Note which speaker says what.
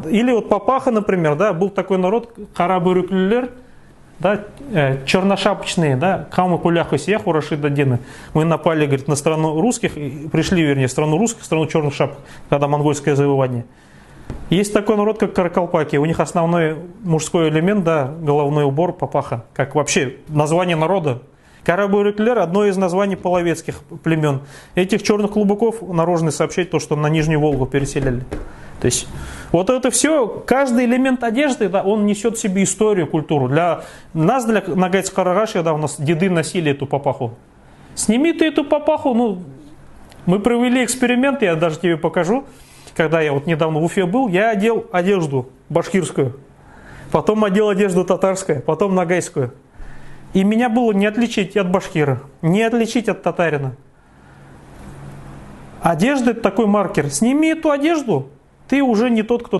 Speaker 1: Или вот папаха, например, да, был такой народ, карабурюклюлер, да, черношапочные, да, камы куляху сех у Рашида Дина. Мы напали, говорит, на страну русских, пришли, вернее, в страну русских, в страну черных шапок, когда монгольское завоевание. Есть такой народ, как каракалпаки. У них основной мужской элемент, да, головной убор, папаха, как вообще название народа. Карабурюклер – одно из названий половецких племен. Этих черных клубуков наружно сообщать то, что на Нижнюю Волгу переселяли. То есть вот это все, каждый элемент одежды, да, он несет в себе историю, культуру. Для нас, для Нагайцы-Карагаши, да, у нас деды носили эту папаху. Сними ты эту папаху, ну, мы провели эксперимент, я даже тебе покажу. Когда я вот недавно в Уфе был, я одел одежду башкирскую, потом одел одежду татарскую, потом нагайскую. И меня было не отличить от башкира, не отличить от татарина. Одежда – это такой маркер. Сними эту одежду, ты уже не тот, кто